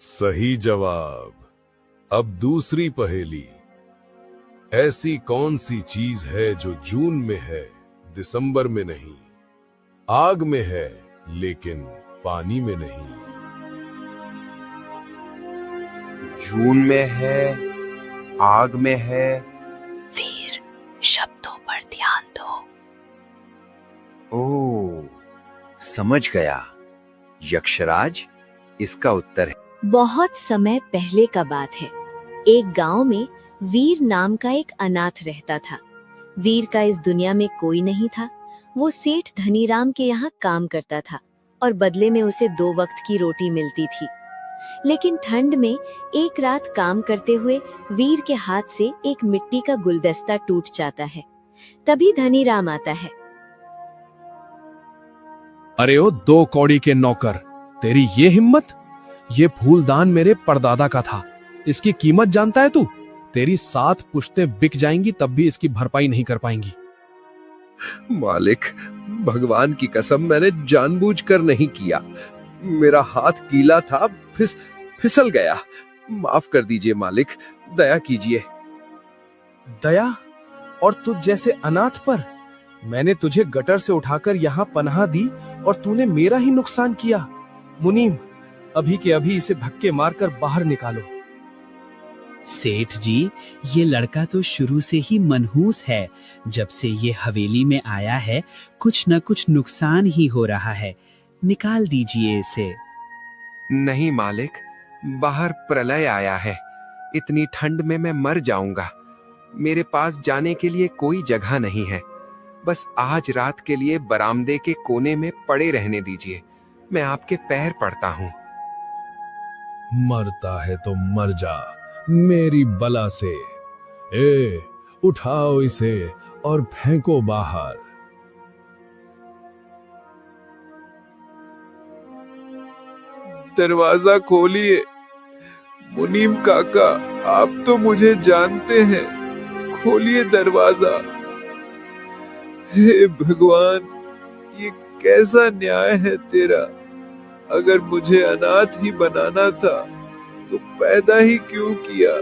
सही जवाब। अब दूसरी पहेली। ऐसी कौन सी चीज है जो जून में है दिसंबर में नहीं, आग में है लेकिन पानी में नहीं? जून में है, आग में है। वीर, शब्दों पर ध्यान दो। ओ, समझ गया। यक्षराज, इसका उत्तर है। बहुत समय पहले का बात है। एक गांव में वीर नाम का एक अनाथ रहता था। वीर का इस दुनिया में कोई नहीं था। वो सेठ धनीराम के यहाँ काम करता था और बदले में उसे 2 वक्त की रोटी मिलती थी। लेकिन ठंड में एक रात काम करते हुए वीर के हाथ से एक मिट्टी का गुलदस्ता टूट जाता है। तभी धनीराम आता है। अरे ओ 2 कौड़ी के नौकर, तेरी ये हिम्मत! ये फूलदान मेरे परदादा का था। इसकी कीमत जानता है तू? तेरी 7 पुश्तें बिक जाएंगी तब भी इसकी भरपाई नहीं कर पाएंगी। मालिक, भगवान की कसम, मैंने जानबूझकर नहीं किया। मेरा हाथ गीला था, फिसल गया। माफ कर दीजिए मालिक, दया कीजिए। दया? और तुझ जैसे अनाथ पर? मैंने तुझे गटर से उठाकर यहाँ पनाह दी और तूने मेरा ही नुकसान किया। मुनीम, अभी के अभी इसे धक्के मारकर बाहर निकालो। सेठ जी, ये लड़का तो शुरू से ही मनहूस है। जब से ये हवेली में आया है, कुछ न कुछ नुकसान ही हो रहा है। निकाल दीजिए इसे। नहीं मालिक, बाहर प्रलय आया है। इतनी ठंड में मैं मर जाऊंगा। मेरे पास जाने के लिए कोई जगह नहीं है। बस आज रात के लिए बरामदे के कोने में पड़े रहने दीजिए। मैं आपके पैर पड़ता हूँ। मरता है तो मर जा मेरी बला से। उठाओ इसे और फेंको बाहर। दरवाजा खोलिए। मुनीम काका, आप तो मुझे जानते हैं। खोलिए दरवाजा। हे भगवान, ये कैसा न्याय है तेरा? अगर मुझे अनाथ ही बनाना था तो पैदा ही क्यों किया?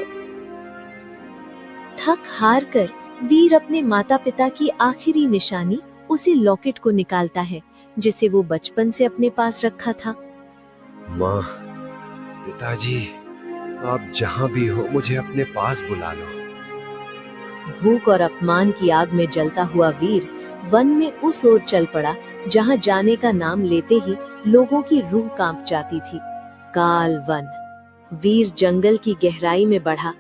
थक हार कर वीर अपने माता पिता की आखिरी निशानी, उसी लॉकेट को निकालता है जिसे वो बचपन से अपने पास रखा था। माँ, पिताजी, आप जहाँ भी हो मुझे अपने पास बुला लो। भूख और अपमान की आग में जलता हुआ वीर वन में उस ओर चल पड़ा जहाँ जाने का नाम लेते ही लोगों की रूह कांप जाती थी। काल वन। वीर जंगल की गहराई में बढ़ा।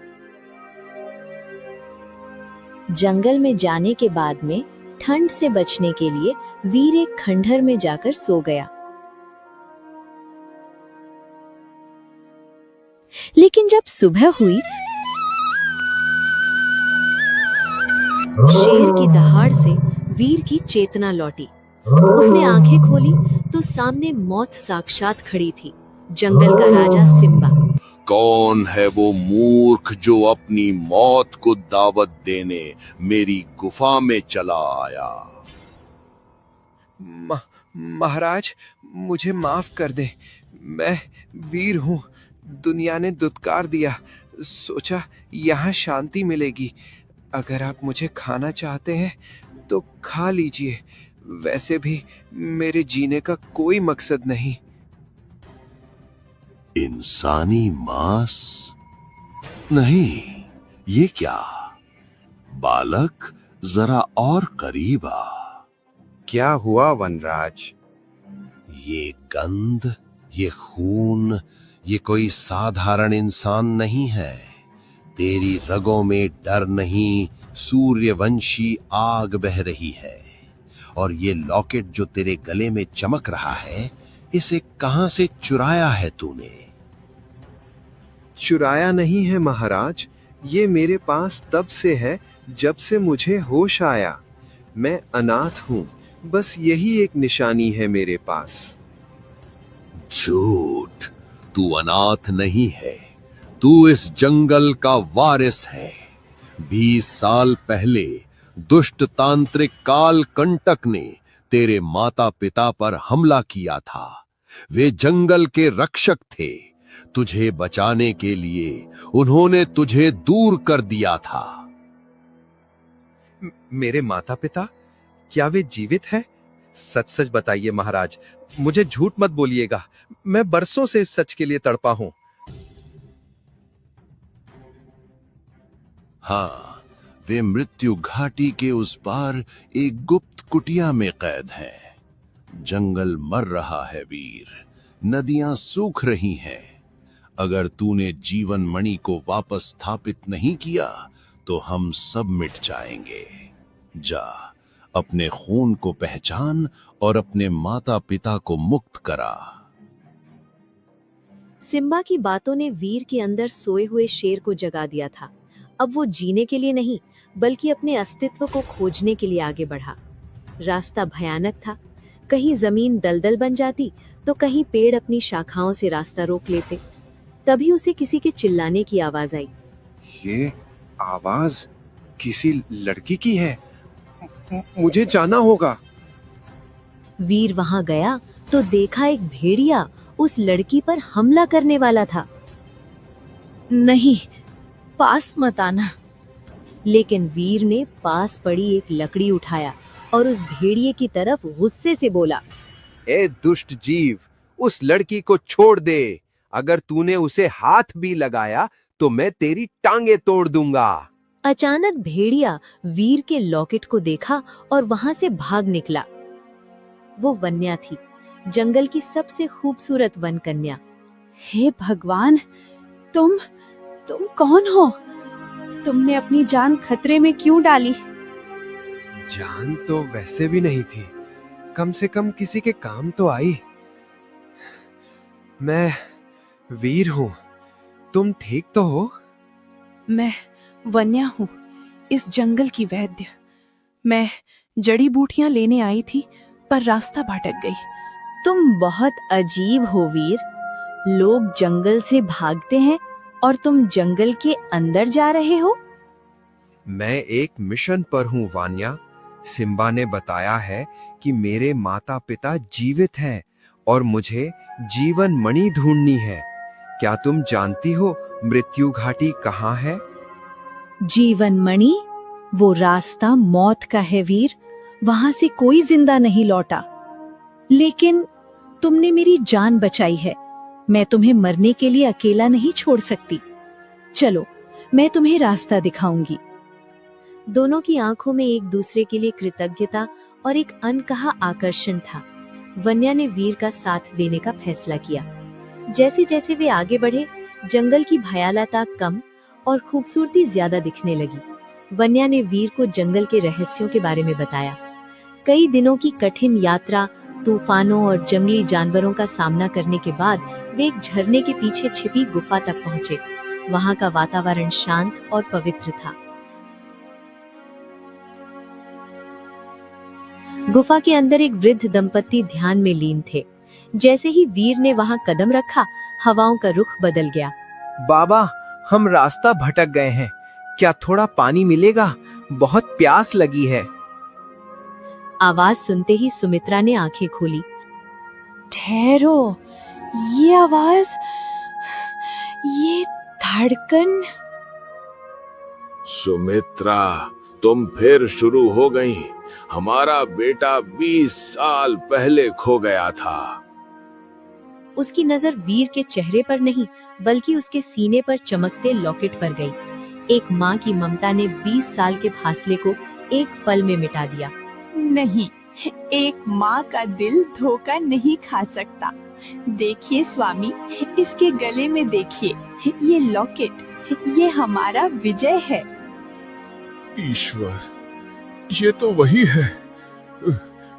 जंगल में जाने के बाद में ठंड से बचने के लिए वीर एक खंडहर में जाकर सो गया। लेकिन जब सुबह हुई, शेर की दहाड़ से वीर की चेतना लौटी। उसने आंखें खोली तो सामने मौत साक्षात खड़ी थी, जंगल का राजा सिम्बा। कौन है वो मूर्ख जो अपनी मौत को दावत देने मेरी गुफा में चला आया? महाराज, मुझे माफ कर दे। मैं वीर हूँ। दुनिया ने दुत्कार दिया, सोचा यहाँ शांति मिलेगी। अगर आप मुझे खाना चाहते हैं तो खा लीजिए। वैसे भी मेरे जीने का कोई मकसद नहीं। इंसानी मांस नहीं, ये क्या? बालक, जरा और करीब आ। क्या हुआ वनराज? ये गंध, ये खून, ये कोई साधारण इंसान नहीं है। तेरी रगों में डर नहीं, सूर्यवंशी आग बह रही है। और ये लॉकेट जो तेरे गले में चमक रहा है, इसे कहां से चुराया है तूने? चुराया नहीं है महाराज, ये मेरे पास तब से है जब से मुझे होश आया। मैं अनाथ हूं, बस यही एक निशानी है मेरे पास। झूठ, तू अनाथ नहीं है, तू इस जंगल का वारिस है। 20 साल पहले दुष्ट तांत्रिक काल कंटक ने तेरे माता पिता पर हमला किया था, वे जंगल के रक्षक थे। तुझे बचाने के लिए उन्होंने तुझे दूर कर दिया था। मेरे माता पिता, क्या वे जीवित हैं? सच सच बताइए महाराज, मुझे झूठ मत बोलिएगा। मैं बरसों से इस सच के लिए तड़पा हूं। हाँ, वे मृत्यु घाटी के उस पार एक गुप्त कुटिया में कैद हैं। जंगल मर रहा है वीर, नदियां सूख रही हैं। अगर तूने जीवन मणि को वापस स्थापित नहीं किया तो हम सब मिट जाएंगे। जा, अपने खून को पहचान और अपने माता पिता को मुक्त करा। सिम्बा की बातों ने वीर के अंदर सोए हुए शेर को जगा दिया था। अब वो जीने के लिए नहीं, बल्कि अपने अस्तित्व को खोजने के लिए आगे बढ़ा। रास्ता भयानक था। कहीं जमीन दलदल बन जाती तो कहीं पेड़ अपनी शाखाओं से रास्ता रोक लेते। तभी उसे किसी के चिल्लाने की आवाज आई। ये आवाज किसी लड़की की है। मुझे जाना होगा। वीर वहां गया तो देखा एक भेड़िया उस लड़की पर हमला करने वाला था। नहीं, पास मत आना। लेकिन वीर ने पास पड़ी एक लकड़ी उठाया और उस भेड़िए की तरफ गुस्से से बोला, ए दुष्ट जीव, उस लड़की को छोड़ दे। अगर तूने उसे हाथ भी लगाया तो मैं तेरी टांगे तोड़ दूंगा। अचानक भेड़िया वीर के लॉकेट को देखा और वहां से भाग निकला। वो वन्या थी, जंगल की सबसे खूबसूरत वन कन्या। हे भगवान, तुम कौन हो? तुमने अपनी जान खतरे में क्यों डाली? जान तो वैसे भी नहीं थी, कम से कम किसी के काम तो आई। मैं वीर हूं, तुम ठीक तो हो? मैं वन्या हूँ, इस जंगल की वैद्य। मैं जड़ी बूटियां लेने आई थी, पर रास्ता भटक गई। तुम बहुत अजीब हो वीर। लोग जंगल से भागते हैं और तुम जंगल के अंदर जा रहे हो। मैं एक मिशन पर हूँ वान्या। सिम्बा ने बताया है कि मेरे माता पिता जीवित हैं और मुझे जीवन मणि ढूंढनी है। क्या तुम जानती हो मृत्यु घाटी कहाँ है? जीवन मणि? वो रास्ता मौत का है वीर। वहां से कोई जिंदा नहीं लौटा। लेकिन तुमने मेरी जान बचाई है। मैं तुम्हें मरने के लिए अकेला नहीं छोड़ सकती। चलो, मैं तुम्हें रास्ता दिखाऊंगी। दोनों की आंखों में एक दूसरे के लिए कृतज्ञता और एक अनकहा आकर्षण था। वन्या ने वीर का साथ देने का फैसला किया। जैसे जैसे वे आगे बढ़े, जंगल की भयानकता कम और खूबसूरती ज्यादा दिखने लगी। वन्या ने वीर को जंगल के रहस्यों के बारे में बताया। कई दिनों की कठिन यात्रा, तूफानों और जंगली जानवरों का सामना करने के बाद वे एक झरने के पीछे छिपी गुफा तक पहुंचे। वहां का वातावरण शांत और पवित्र था। गुफा के अंदर एक वृद्ध दंपत्ति ध्यान में लीन थे। जैसे ही वीर ने वहां कदम रखा, हवाओं का रुख बदल गया। बाबा, हम रास्ता भटक गए हैं। क्या थोड़ा पानी मिलेगा? बहुत प्यास लगी है। आवाज सुनते ही सुमित्रा ने आंखें खोली। ठहरो, ये आवाज, ये धड़कन। सुमित्रा, तुम फिर शुरू हो गई। हमारा बेटा 20 साल पहले खो गया था। उसकी नजर वीर के चेहरे पर नहीं, बल्कि उसके सीने पर चमकते लॉकेट पर गई। एक माँ की ममता ने 20 साल के फासले को एक पल में मिटा दिया। नहीं, एक माँ का दिल धोखा नहीं खा सकता। देखिए स्वामी, इसके गले में देखिए, ये लॉकेट, ये हमारा विजय है। ईश्वर, ये तो वही है।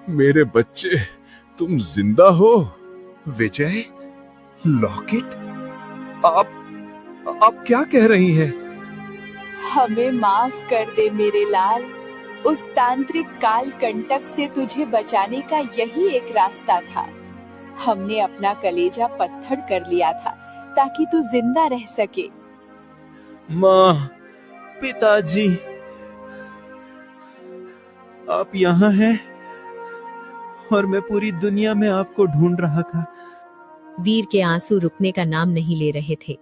मेरे बच्चे, तुम जिंदा हो। विजय? लॉकेट? आप क्या कह रही हैं? हमें माफ कर दे मेरे लाल। उस तांत्रिक काल कंटक से तुझे बचाने का यही एक रास्ता था। हमने अपना कलेजा पत्थर कर लिया था ताकि तू जिंदा रह सके। माँ, पिताजी, आप यहाँ हैं और मैं पूरी दुनिया में आपको ढूंढ रहा था। वीर के आंसू रुकने का नाम नहीं ले रहे थे।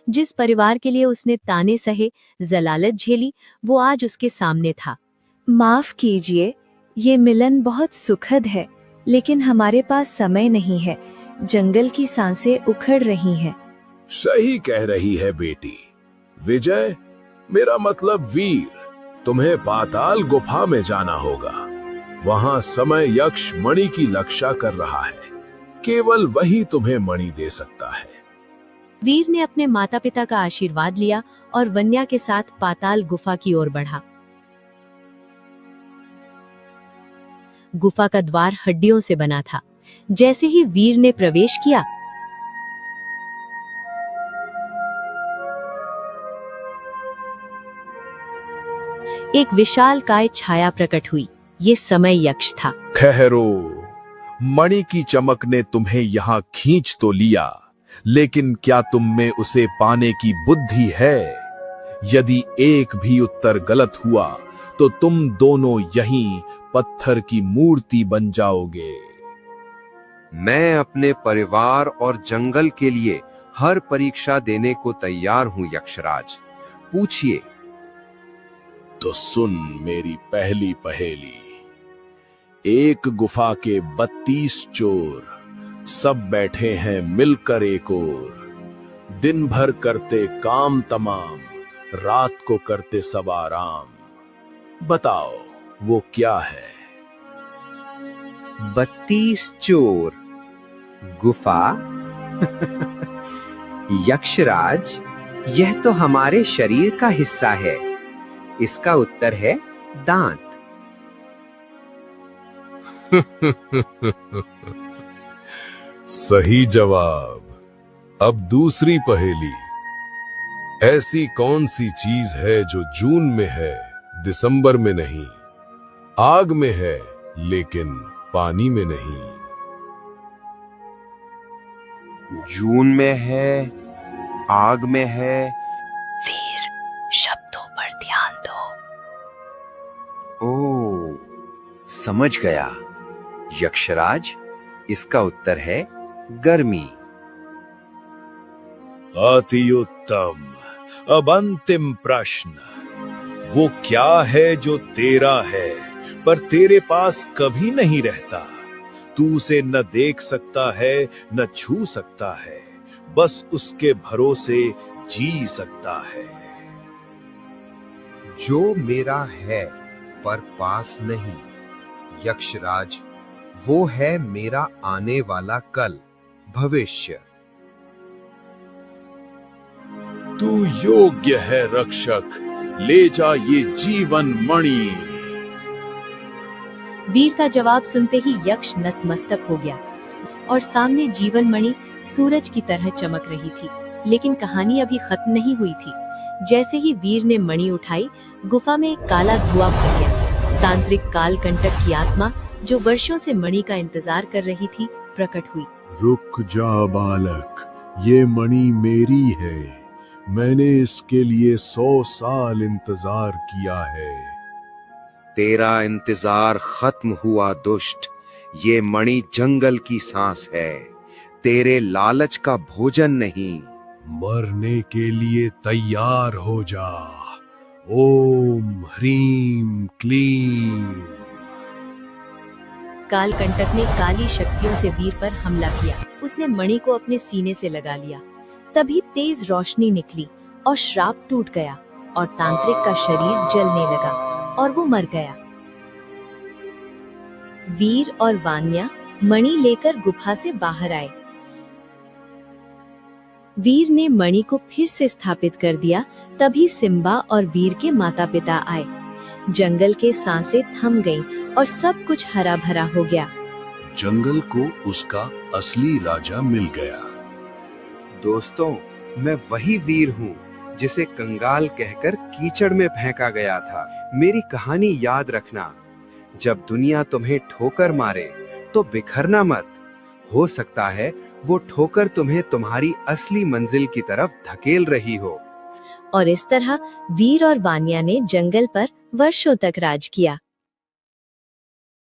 जिस परिवार के लिए उसने ताने सहे, जलालत झेली, वो आज उसके सामने था। माफ कीजिए, ये मिलन बहुत सुखद है, लेकिन हमारे पास समय नहीं है। जंगल की सांसें उखड़ रही हैं। सही कह रही है बेटी। विजय, मेरा मतलब वीर, तुम्हें पाताल गुफा में जाना होगा। वहां समय यक्ष मणि की रक्षा कर रहा है। केवल वही तुम्हें मणि दे सकता है। वीर ने अपने माता पिता का आशीर्वाद लिया और वन्या के साथ पाताल गुफा की ओर बढ़ा। गुफा का द्वार हड्डियों से बना था। जैसे ही वीर ने प्रवेश किया, एक विशाल काय छाया प्रकट हुई। ये समय यक्ष था। ठहरो, मणि की चमक ने तुम्हें यहाँ खींच तो लिया, लेकिन क्या तुम में उसे पाने की बुद्धि है? यदि एक भी उत्तर गलत हुआ तो तुम दोनों यहीं पत्थर की मूर्ति बन जाओगे। मैं अपने परिवार और जंगल के लिए हर परीक्षा देने को तैयार हूं यक्षराज, पूछिए। तो सुन मेरी पहली पहेली। एक गुफा के 32 चोर, सब बैठे हैं मिलकर एक ओर। दिन भर करते काम तमाम, रात को करते सब आराम। बताओ वो क्या है? 32 चोर, गुफा। यक्षराज, यह तो हमारे शरीर का हिस्सा है। इसका उत्तर है दांत। सही जवाब। अब दूसरी पहेली। ऐसी कौन सी चीज है जो जून में है, दिसंबर में नहीं? आग में है, लेकिन पानी में नहीं। जून में है, आग में है। वीर, शब्दों पर ध्यान दो। ओ, समझ गया। यक्षराज, इसका उत्तर है गर्मी। अति उत्तम। अब अंतिम प्रश्न। वो क्या है जो तेरा है पर तेरे पास कभी नहीं रहता? तू उसे न देख सकता है, न छू सकता है, बस उसके भरोसे जी सकता है। जो मेरा है पर पास नहीं, यक्षराज, वो है मेरा आने वाला कल, भविष्य। तू योग्य है रक्षक, ले जा ये जीवन मणि। वीर का जवाब सुनते ही यक्ष नतमस्तक हो गया और सामने जीवन मणि सूरज की तरह चमक रही थी। लेकिन कहानी अभी खत्म नहीं हुई थी। जैसे ही वीर ने मणि उठाई, गुफा में एक काला धुआं भर गया। तांत्रिक कालकंटक की आत्मा, जो वर्षों से मणि का इंतजार कर रही थी, प्रकट हुई। रुक जा बालक, ये मणि मेरी है। मैंने इसके लिए 100 साल इंतजार किया है। तेरा इंतजार खत्म हुआ दुष्ट। ये मणि जंगल की सांस है, तेरे लालच का भोजन नहीं। मरने के लिए तैयार हो जा। ओम ह्रीम क्लीम। कालकंटक ने काली शक्तियों से वीर पर हमला किया। उसने मणि को अपने सीने से लगा लिया। तभी तेज रोशनी निकली और श्राप टूट गया और तांत्रिक का शरीर जलने लगा और वो मर गया। वीर और वान्या मणि लेकर गुफा से बाहर आए। वीर ने मणि को फिर से स्थापित कर दिया। तभी सिम्बा और वीर के माता पिता आए। जंगल के सांसें थम गईं और सब कुछ हरा भरा हो गया। जंगल को उसका असली राजा मिल गया। दोस्तों, मैं वही वीर हूँ जिसे कंगाल कहकर कीचड़ में फेंका गया था। मेरी कहानी याद रखना। जब दुनिया तुम्हें ठोकर मारे तो बिखरना मत। हो सकता है वो ठोकर तुम्हें तुम्हारी असली मंजिल की तरफ धकेल रही हो। और इस तरह वीर और वान्या ने जंगल पर वर्षों तक राज किया।